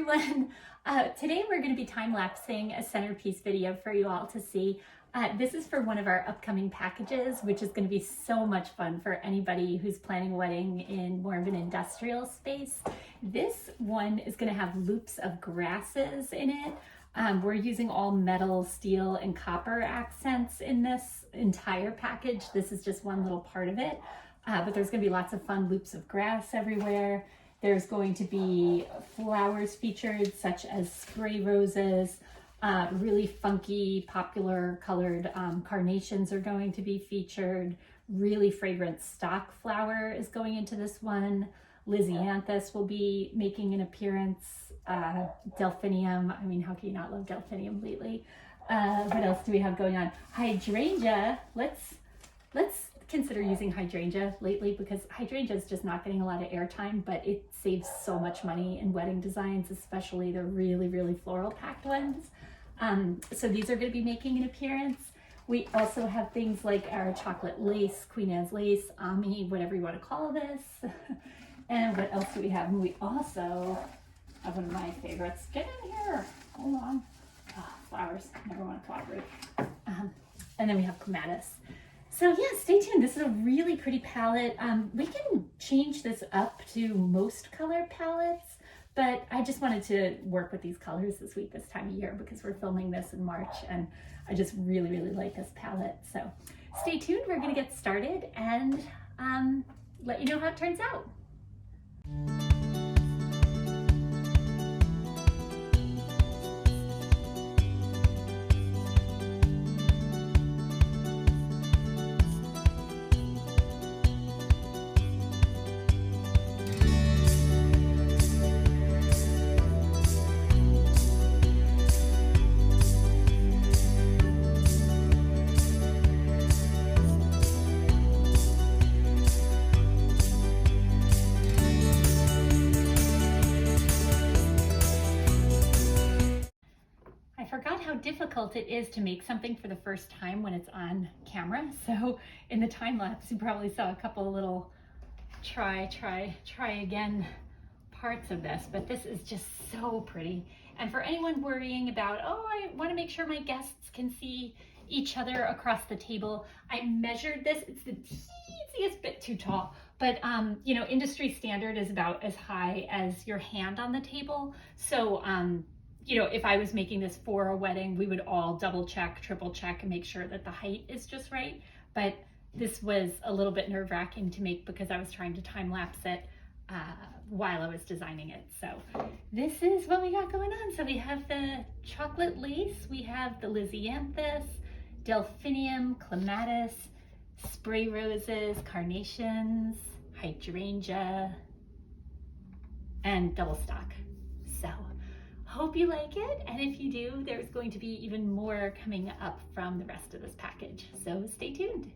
everyone. Today we're going to be time-lapsing a centerpiece video for you all to see. This is for one of our upcoming packages, which is going to be so much fun for anybody who's planning a wedding in more of an industrial space. This one is going to have loops of grasses in it. We're using all metal, steel, and copper accents in this entire package. This is just one little part of it, but there's going to be lots of fun loops of grass everywhere. There's going to be flowers featured, such as spray roses, really funky, popular colored carnations are going to be featured. Really fragrant stock flower is going into this one. Lisianthus will be making an appearance. Delphinium, I mean, how can you not love Delphinium lately? What else do we have going on? Hydrangea, let's consider using hydrangea lately because hydrangea is just not getting a lot of airtime, but it saves so much money in wedding designs, especially the really floral packed ones. So these are going to be making an appearance. We also have things like our chocolate lace, Queen Anne's lace, Ami, whatever you want to call this. And what else do we have? And we also have one of my favorites. Get in here. Hold on. Oh, flowers. Never want to cooperate. And then we have Clematis. So yeah, stay tuned. This is a really pretty palette. We can change this up to most color palettes, but I just wanted to work with these colors this week, this time of year, because we're filming this in March, and I just really like this palette. So stay tuned. We're going to get started and let you know how it turns out. Difficult it is to make something for the first time when it's on camera. So in the time lapse, you probably saw a couple of little try again parts of this, but this is just so pretty. And for anyone worrying about, oh, I want to make sure my guests can see each other across the table, I measured this. It's the teeniest bit too tall, but you know, industry standard is about as high as your hand on the table. So you know, if I was making this for a wedding, we would all double check, triple check, and make sure that the height is just right. But this was a little bit nerve-wracking to make because I was trying to time lapse it while I was designing it. So this is what we got going on. So we have the chocolate lace, we have the Lisianthus, Delphinium, Clematis, spray roses, carnations, hydrangea, and double stock. So hope you like it, and if you do, there's going to be even more coming up from the rest of this package, so stay tuned.